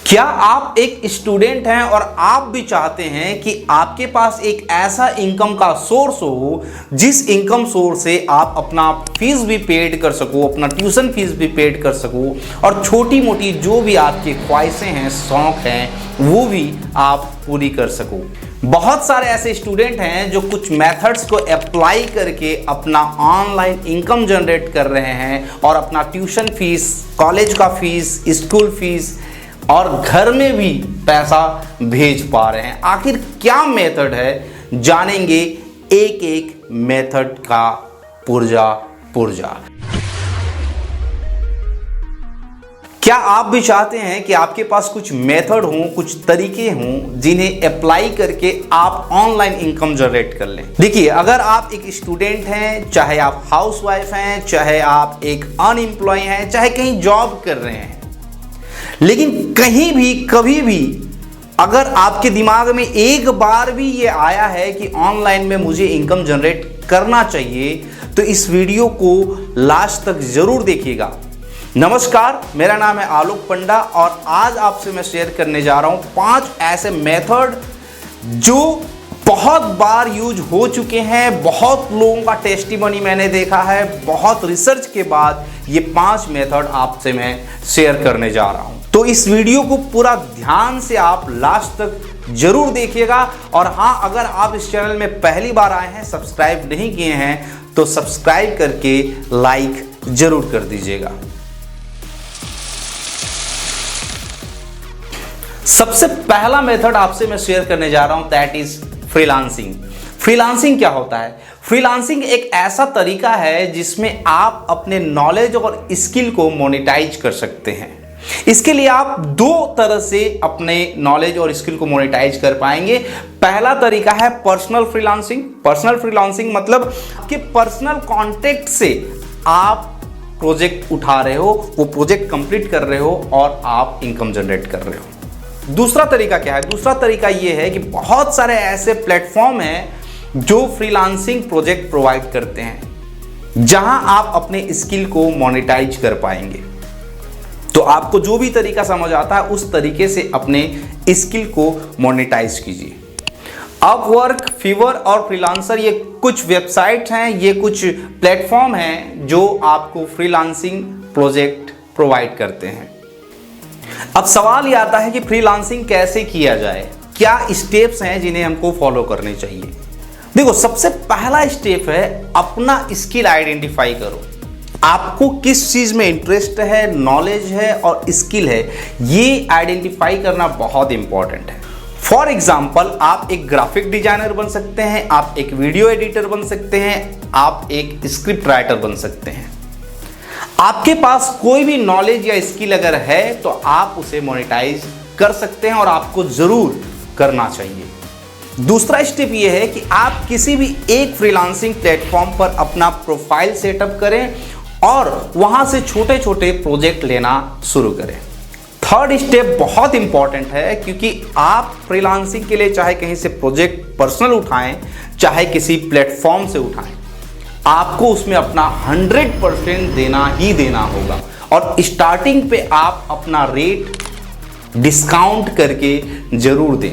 क्या आप एक स्टूडेंट हैं और आप भी चाहते हैं कि आपके पास एक ऐसा इनकम का सोर्स हो जिस इनकम सोर्स से आप अपना फीस भी पेड कर सको, अपना ट्यूशन फीस भी पेड कर सको और छोटी मोटी जो भी आपकी ख्वाहिशें हैं, शौक हैं, वो भी आप पूरी कर सको। बहुत सारे ऐसे स्टूडेंट हैं जो कुछ मेथड्स को अप्लाई करके अपना ऑनलाइन इनकम जनरेट कर रहे हैं और अपना ट्यूशन फीस, कॉलेज का फीस, स्कूल फीस और घर में भी पैसा भेज पा रहे हैं। आखिर क्या मेथड है, जानेंगे एक एक मेथड का पुर्जा। क्या आप भी चाहते हैं कि आपके पास कुछ मेथड हों, कुछ तरीके हों जिन्हें अप्लाई करके आप ऑनलाइन इनकम जनरेट कर लें? देखिए, अगर आप एक स्टूडेंट हैं, चाहे आप हाउसवाइफ हैं, चाहे आप एक अनएम्प्लॉय हैं, चाहे कहीं जॉब कर रहे हैं, लेकिन कहीं भी कभी भी अगर आपके दिमाग में एक बार भी ये आया है कि ऑनलाइन में मुझे इनकम जनरेट करना चाहिए, तो इस वीडियो को लास्ट तक जरूर देखिएगा। नमस्कार, मेरा नाम है आलोक पंडा और आज आपसे मैं शेयर करने जा रहा हूं 5 ऐसे मेथड जो बहुत बार यूज हो चुके हैं। बहुत लोगों का टेस्टिमनी मैंने देखा है। बहुत रिसर्च के बाद ये 5 मेथड आपसे मैं शेयर करने जा रहा हूं। तो इस वीडियो को पूरा ध्यान से आप लास्ट तक जरूर देखिएगा। और हाँ, अगर आप इस चैनल में पहली बार आए हैं, सब्सक्राइब नहीं किए हैं, तो सब्सक्राइब करके लाइक जरूर कर दीजिएगा। सबसे पहला मेथड आपसे मैं शेयर करने जा रहा हूं, दैट इज फ्रीलांसिंग। फ्रीलांसिंग क्या होता है? फ्रीलांसिंग एक ऐसा तरीका है जिसमें आप अपने नॉलेज और स्किल को मोनेटाइज कर सकते हैं। इसके लिए आप 2 तरह से अपने नॉलेज और स्किल को मोनेटाइज कर पाएंगे। पहला तरीका है पर्सनल फ्रीलांसिंग। पर्सनल फ्रीलांसिंग मतलब आपके पर्सनल कॉन्टेक्ट से आप प्रोजेक्ट उठा रहे हो, वो प्रोजेक्ट कंप्लीट कर रहे हो और आप इनकम जनरेट कर रहे हो। दूसरा तरीका क्या है? दूसरा तरीका यह है कि बहुत सारे ऐसे प्लेटफॉर्म हैं जो फ्रीलांसिंग प्रोजेक्ट प्रोवाइड करते हैं, जहां आप अपने स्किल को मोनेटाइज कर पाएंगे। तो आपको जो भी तरीका समझ आता है उस तरीके से अपने स्किल को मोनेटाइज कीजिए। अपवर्क, फीवर और फ्रीलांसर ये कुछ वेबसाइट हैं, ये कुछ प्लेटफॉर्म हैं जो आपको फ्रीलांसिंग प्रोजेक्ट प्रोवाइड करते हैं। अब सवाल ये आता है कि फ्रीलांसिंग कैसे किया जाए, क्या स्टेप्स हैं जिन्हें हमको फॉलो करने चाहिए। देखो, सबसे पहला स्टेप है अपना स्किल आइडेंटिफाई करो। आपको किस चीज में इंटरेस्ट है, नॉलेज है और स्किल है, ये आइडेंटिफाई करना बहुत इंपॉर्टेंट है। फॉर एग्जाम्पल, आप एक ग्राफिक डिजाइनर बन सकते हैं, आप एक वीडियो एडिटर बन सकते हैं, आप एक स्क्रिप्ट राइटर बन सकते हैं। आपके पास कोई भी नॉलेज या स्किल अगर है तो आप उसे मोनेटाइज कर सकते हैं और आपको जरूर करना चाहिए। दूसरा स्टेप यह है कि आप किसी भी एक फ्रीलांसिंग प्लेटफॉर्म पर अपना प्रोफाइल सेटअप करें और वहां से छोटे छोटे प्रोजेक्ट लेना शुरू करें। थर्ड स्टेप बहुत इंपॉर्टेंट है, क्योंकि आप फ्रीलांसिंग के लिए चाहे कहीं से प्रोजेक्ट पर्सनल उठाएं, चाहे किसी प्लेटफॉर्म से उठाएं, आपको उसमें अपना 100% देना ही देना होगा। और स्टार्टिंग पे आप अपना रेट डिस्काउंट करके जरूर दें।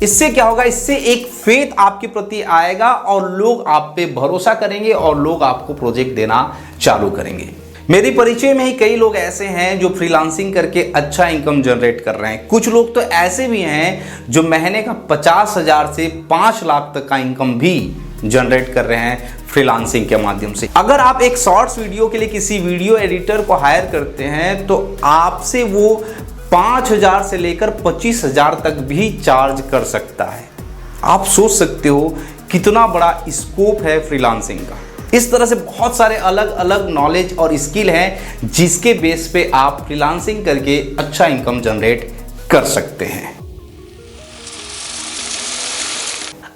इससे क्या होगा? इससे एक फेथ आपके प्रति आएगा और लोग आप पे भरोसा करेंगे और लोग आपको प्रोजेक्ट देना चालू करेंगे। मेरे परिचय में ही कई लोग ऐसे हैं जो फ्रीलांसिंग करके अच्छा इनकम जनरेट कर रहे हैं। कुछ लोग तो ऐसे भी हैं जो महीने का 50,000 से 5 लाख तक का इनकम भी जनरेट कर रहे हैं फ्रीलांसिंग के माध्यम से। अगर आप एक शॉर्ट्स वीडियो के लिए किसी वीडियो एडिटर को हायर करते हैं तो आपसे वो 5,000 से लेकर 25,000 तक भी चार्ज कर सकता है। आप सोच सकते हो कितना बड़ा स्कोप है फ्रीलांसिंग का। इस तरह से बहुत सारे अलग अलग नॉलेज और स्किल हैं जिसके बेस पे आप फ्रीलांसिंग करके अच्छा इनकम जनरेट कर सकते हैं।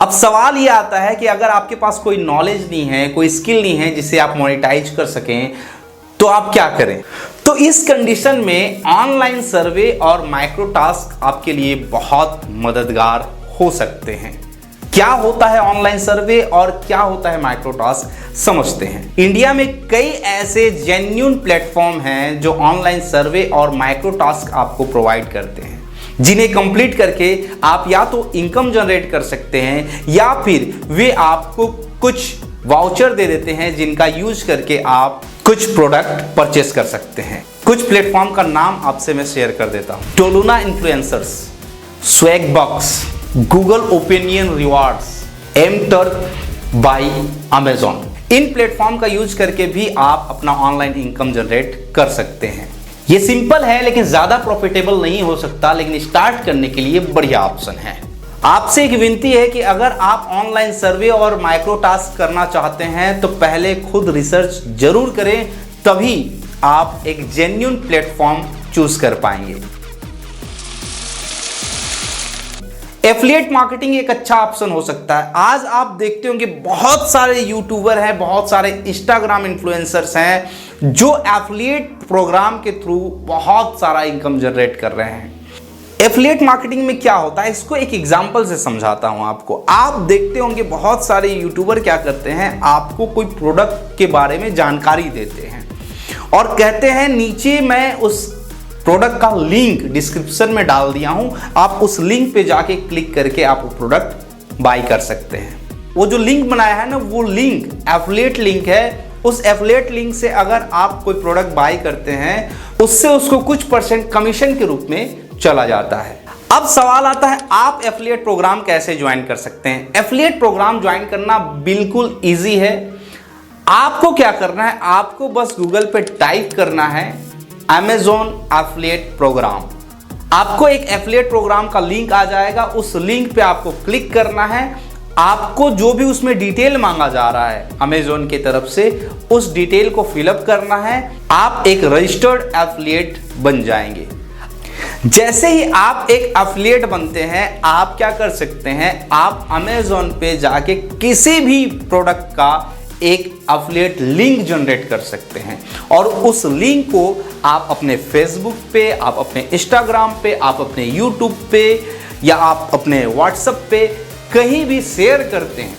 अब सवाल ये आता है कि अगर आपके पास कोई नॉलेज नहीं है, कोई स्किल नहीं है जिसे आप मोनेटाइज कर सकें, तो आप क्या करें? तो इस कंडीशन में ऑनलाइन सर्वे और माइक्रो टास्क आपके लिए बहुत मददगार हो सकते हैं। क्या होता है ऑनलाइन सर्वे और क्या होता है माइक्रो टास्क, समझते हैं। इंडिया में कई ऐसे जेन्युइन प्लेटफॉर्म हैं जो ऑनलाइन सर्वे और माइक्रो टास्क आपको प्रोवाइड करते हैं। जिन्हें कंप्लीट करके आप या तो इनकम जनरेट कर सकते हैं या फिर वे आपको कुछ वाउचर दे देते हैं जिनका यूज करके आप कुछ प्रोडक्ट परचेस कर सकते हैं। कुछ प्लेटफॉर्म का नाम आपसे मैं शेयर कर देता हूं। Toluna influencers, Swagbox, Google opinion rewards, mTurk by Amazon. इन प्लेटफॉर्म का यूज करके भी आप अपना ऑनलाइन इनकम जनरेट कर सकते हैं। ये सिंपल है लेकिन ज्यादा प्रॉफिटेबल नहीं हो सकता, लेकिन स्टार्ट करने के लिए बढ़िया ऑप्शन है। आपसे एक विनती है कि अगर आप ऑनलाइन सर्वे और माइक्रो टास्क करना चाहते हैं तो पहले खुद रिसर्च जरूर करें, तभी आप एक जेन्युइन प्लेटफॉर्म चूज कर पाएंगे। एफिलिएट मार्केटिंग एक अच्छा ऑप्शन हो सकता है। आज आप देखते होंगे बहुत सारे यूट्यूबर हैं, बहुत सारे इंस्टाग्राम इन्फ्लुएंसर्स हैं जो एफिलिएट प्रोग्राम के थ्रू बहुत सारा इनकम जनरेट कर रहे हैं। एफिलिएट मार्केटिंग में क्या होता है, इसको एक एग्जांपल से समझाता हूं आपको। आप देखते होंगे बहुत सारे यूट्यूबर क्या करते हैं, आपको कोई प्रोडक्ट के बारे में जानकारी देते हैं और कहते हैं नीचे मैं उस प्रोडक्ट का लिंक डिस्क्रिप्शन में डाल दिया हूं, आप उस लिंक पे जाके क्लिक करके आप वो प्रोडक्ट बाय कर सकते हैं। वो जो लिंक बनाया है ना, वो लिंक एफिलिएट लिंक है। उस एफिलिएट लिंक से अगर आप कोई प्रोडक्ट बाय करते हैं, उससे उसको कुछ % कमीशन के रूप में चला जाता है। अब सवाल आता है, आप एफिलिएट प्रोग्राम कैसे ज्वाइन कर सकते हैं? एफिलिएट प्रोग्राम ज्वाइन करना बिल्कुल इजी है। आपको क्या करना है, आपको बस गूगल पे टाइप करना है Amazon एफिलिएट प्रोग्राम। आपको एक एफिलिएट प्रोग्राम का लिंक आ जाएगा, उस लिंक पे आपको क्लिक करना है। आपको जो भी उसमें डिटेल मांगा जा रहा है Amazon की तरफ से, उस डिटेल को फिलअप करना है। आप एक रजिस्टर्ड एफिलिएट बन जाएंगे। जैसे ही आप एक एफिलिएट बनते हैं, आप क्या कर सकते हैं, आप Amazon पे जाके किसी भी प्रोडक्ट का एक एफिलिएट लिंक जनरेट कर सकते हैं और उस लिंक को आप अपने फेसबुक पे, आप अपने इंस्टाग्राम पे, आप अपने यूट्यूब पे या आप अपने व्हाट्सएप पे कहीं भी शेयर करते हैं।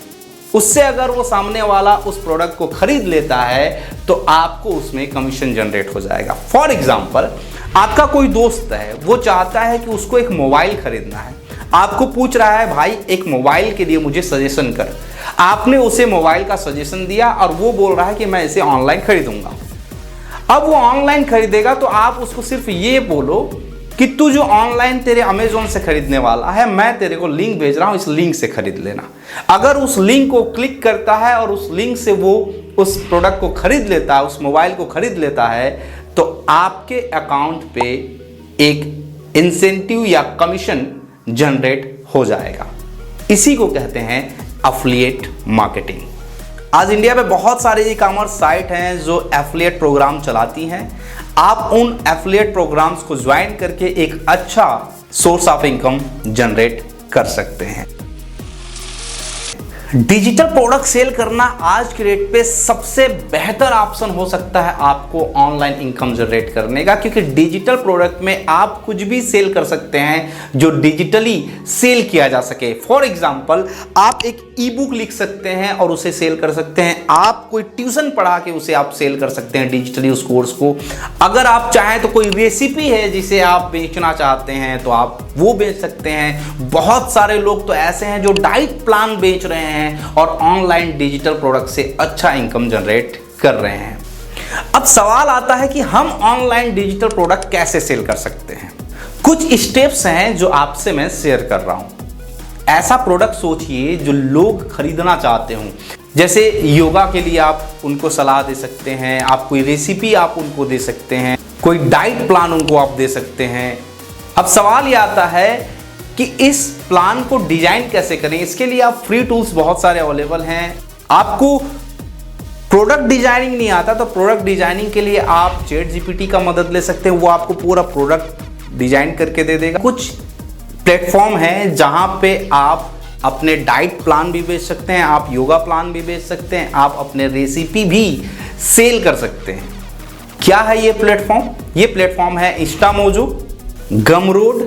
उससे अगर वो सामने वाला उस प्रोडक्ट को खरीद लेता है तो आपको उसमें कमीशन जनरेट हो जाएगा। फॉर एग्जाम्पल, आपका कोई दोस्त है, वो चाहता है कि उसको एक मोबाइल खरीदना है, आपको पूछ रहा है भाई एक मोबाइल के लिए मुझे सजेशन कर। आपने उसे मोबाइल का सजेशन दिया और वो बोल रहा है कि मैं इसे ऑनलाइन खरीदूंगा। अब वो ऑनलाइन खरीदेगा तो आप उसको सिर्फ ये बोलो कि तू जो ऑनलाइन तेरे अमेजोन से खरीदने वाला है, मैं तेरे को लिंक भेज रहा हूं, इस लिंक से खरीद लेना। अगर उस लिंक को क्लिक करता है और उस लिंक से वो उस प्रोडक्ट को खरीद लेता है, उस मोबाइल को खरीद लेता है, तो आपके अकाउंट पे एक इंसेंटिव या कमीशन जनरेट हो जाएगा। इसी को कहते हैं एफिलिएट मार्केटिंग। आज इंडिया में बहुत सारे ई कॉमर्स साइट हैं जो एफिलिएट प्रोग्राम चलाती हैं। आप उन एफिलिएट प्रोग्राम्स को ज्वाइन करके एक अच्छा सोर्स ऑफ इनकम जनरेट कर सकते हैं। डिजिटल प्रोडक्ट सेल करना आज के रेट पे सबसे बेहतर ऑप्शन हो सकता है आपको ऑनलाइन इनकम जनरेट करने का, क्योंकि डिजिटल प्रोडक्ट में आप कुछ भी सेल कर सकते हैं जो डिजिटली सेल किया जा सके। फॉर एग्जांपल, आप एक ई बुक लिख सकते हैं और उसे सेल कर सकते हैं। आप कोई ट्यूशन पढ़ा के उसे आप सेल कर सकते हैं डिजिटली उस कोर्स को। अगर आप चाहें तो कोई रेसिपी है जिसे आप बेचना चाहते हैं तो आप वो बेच सकते हैं। बहुत सारे लोग तो ऐसे हैं जो डाइट प्लान बेच रहे हैं और ऑनलाइन डिजिटल प्रोडक्ट से अच्छा इनकम जनरेट कर रहे हैं। अब सवाल आता है कि हम ऑनलाइन डिजिटल प्रोडक्ट कैसे सेल कर सकते हैं। कुछ स्टेप्स हैं जो आपसे मैं शेयर कर रहा हूं। ऐसा प्रोडक्ट सोचिए जो लोग खरीदना चाहते हों। जैसे योगा के लिए आप उनको सलाह दे सकते हैं, आप कोई रेसिपी आप उनको दे सकते हैं, कोई डाइट प्लान उनको आप दे सकते हैं। अब सवाल ये आता है कि इस प्लान को डिजाइन कैसे करें। इसके लिए आप फ्री टूल्स बहुत सारे अवेलेबल हैं। आपको प्रोडक्ट डिजाइनिंग नहीं आता तो प्रोडक्ट डिजाइनिंग के लिए आप ChatGPT का मदद ले सकते हैं, वो आपको पूरा प्रोडक्ट डिजाइन करके दे देगा। कुछ प्लेटफॉर्म है जहां पे आप अपने डाइट प्लान भी बेच सकते हैं, आप योगा प्लान भी बेच सकते हैं, आप अपने रेसिपी भी सेल कर सकते हैं। क्या है ये प्लेटफॉर्म? ये प्लेटफॉर्म है इंस्टामोजो, गमरोड,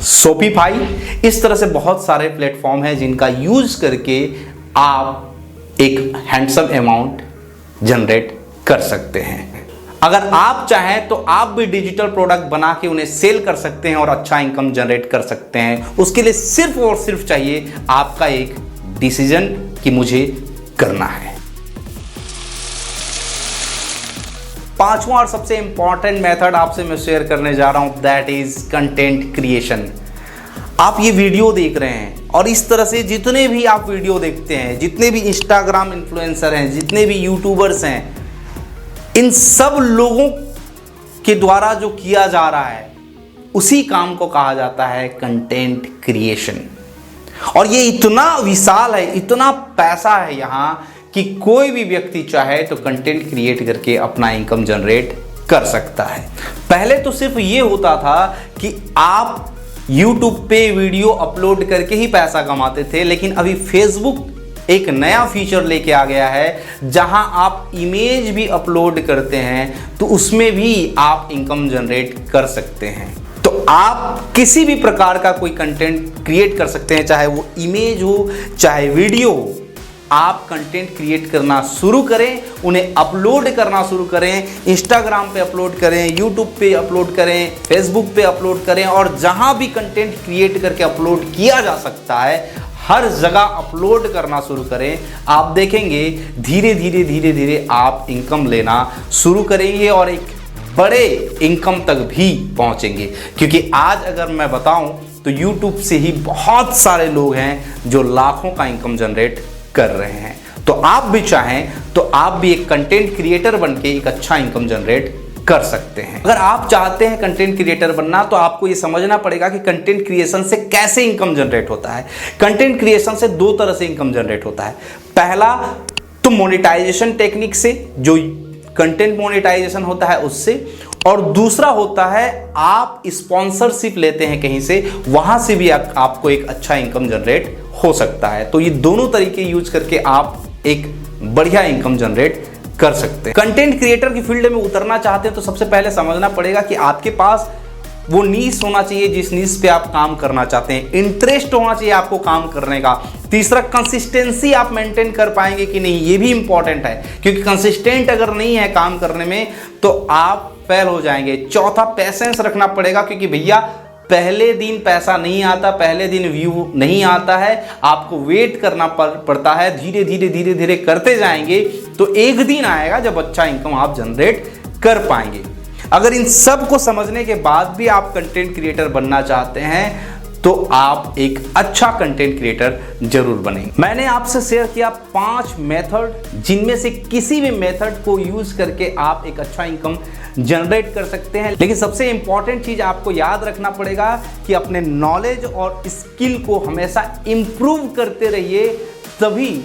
शॉपिफाई। इस तरह से बहुत सारे प्लेटफॉर्म हैं जिनका यूज करके आप एक हैंडसम अमाउंट जनरेट कर सकते हैं। अगर आप चाहें तो आप भी डिजिटल प्रोडक्ट बना के उन्हें सेल कर सकते हैं और अच्छा इनकम जनरेट कर सकते हैं। उसके लिए सिर्फ और सिर्फ चाहिए आपका एक डिसीजन कि मुझे करना है। पांचवा और सबसे इंपॉर्टेंट मेथड आपसे मैं शेयर करने जा रहा हूं, दैट इज कंटेंट क्रिएशन। आप ये वीडियो देख रहे हैं और इस तरह से जितने भी आप वीडियो देखते हैं, जितने भी इंस्टाग्राम इन्फ्लुएंसर हैं, जितने भी यूट्यूबर्स हैं, इन सब लोगों के द्वारा जो किया जा रहा है उसी काम को कहा जाता है कंटेंट क्रिएशन। और ये इतना विशाल है, इतना पैसा है यहाँ कि कोई भी व्यक्ति चाहे तो कंटेंट क्रिएट करके अपना इनकम जनरेट कर सकता है। पहले तो सिर्फ ये होता था कि आप YouTube पे वीडियो अपलोड करके ही पैसा कमाते थे, लेकिन अभी Facebook एक नया फीचर लेके आ गया है जहां आप इमेज भी अपलोड करते हैं तो उसमें भी आप इनकम जनरेट कर सकते हैं। तो आप किसी भी प्रकार का कोई कंटेंट क्रिएट कर सकते हैं, चाहे वो इमेज हो चाहे वीडियो हो। आप कंटेंट क्रिएट करना शुरू करें, उन्हें अपलोड करना शुरू करें, इंस्टाग्राम पे अपलोड करें, यूट्यूब पे अपलोड करें, फेसबुक पे अपलोड करें, और जहां भी कंटेंट क्रिएट करके अपलोड किया जा सकता है हर जगह अपलोड करना शुरू करें। आप देखेंगे धीरे धीरे धीरे धीरे आप इनकम लेना शुरू करेंगे और एक बड़े इनकम तक भी पहुंचेंगे। क्योंकि आज अगर मैं बताऊं तो YouTube से ही बहुत सारे लोग हैं जो लाखों का इनकम जनरेट कर रहे हैं। तो आप भी चाहें तो आप भी एक कंटेंट क्रिएटर बनके एक अच्छा इनकम जनरेट कर सकते हैं। अगर आप चाहते हैं कंटेंट क्रिएटर बनना तो आपको ये समझना पड़ेगा कि कंटेंट क्रिएशन से कैसे इनकम जनरेट होता है। कंटेंट क्रिएशन से दो तरह से इनकम जनरेट होता है। पहला तो मोनेटाइजेशन टेक्निक से, जो कंटेंट मोनेटाइजेशन होता है उससे, और दूसरा होता है आप स्पॉन्सरशिप लेते हैं कहीं से, वहां से भी आपको एक अच्छा इनकम जनरेट हो सकता है। तो ये दोनों तरीके यूज करके आप एक बढ़िया इनकम जनरेट कर सकते हैं। कंटेंट क्रिएटर की फील्ड में उतरना चाहते हैं तो सबसे पहले समझना पड़ेगा कि आपके पास वो नीश होना चाहिए जिस नीश पे आप काम करना चाहते हैं, इंटरेस्ट होना चाहिए आपको काम करने का। तीसरा, कंसिस्टेंसी आप मेंटेन कर पाएंगे कि नहीं, ये भी इंपॉर्टेंट है, क्योंकि कंसिस्टेंट अगर नहीं है काम करने में तो आप फेल हो जाएंगे। चौथा, पेशेंस रखना पड़ेगा, क्योंकि भैया पहले दिन पैसा नहीं आता, पहले दिन व्यू नहीं आता है, आपको वेट करना पड़ता है। धीरे धीरे धीरे धीरे करते जाएंगे तो एक दिन आएगा जब अच्छा इनकम आप जनरेट कर पाएंगे। अगर इन सब को समझने के बाद भी आप कंटेंट क्रिएटर बनना चाहते हैं तो आप एक अच्छा कंटेंट क्रिएटर जरूर बनेंगे। मैंने आपसे शेयर किया 5 मेथड, जिनमें से किसी भी मेथड को यूज करके आप एक अच्छा इनकम जनरेट कर सकते हैं। लेकिन सबसे इंपॉर्टेंट चीज आपको याद रखना पड़ेगा कि अपने नॉलेज और स्किल को हमेशा इंप्रूव करते रहिए, तभी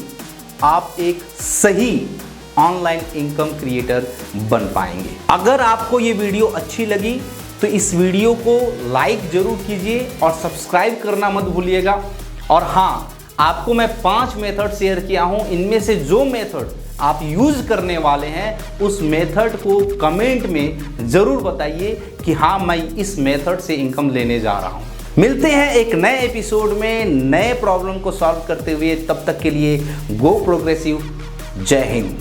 आप एक सही ऑनलाइन इनकम क्रिएटर बन पाएंगे। अगर आपको ये वीडियो अच्छी लगी तो इस वीडियो को लाइक जरूर कीजिए और सब्सक्राइब करना मत भूलिएगा। और हाँ, आपको मैं 5 मेथड शेयर किया हूँ, इनमें से जो मेथड आप यूज करने वाले हैं उस मेथड को कमेंट में जरूर बताइए कि हाँ मैं इस मेथड से इनकम लेने जा रहा हूँ। मिलते हैं एक नए एपिसोड में नए प्रॉब्लम को सॉल्व करते हुए। तब तक के लिए गो प्रोग्रेसिव। जय हिंद।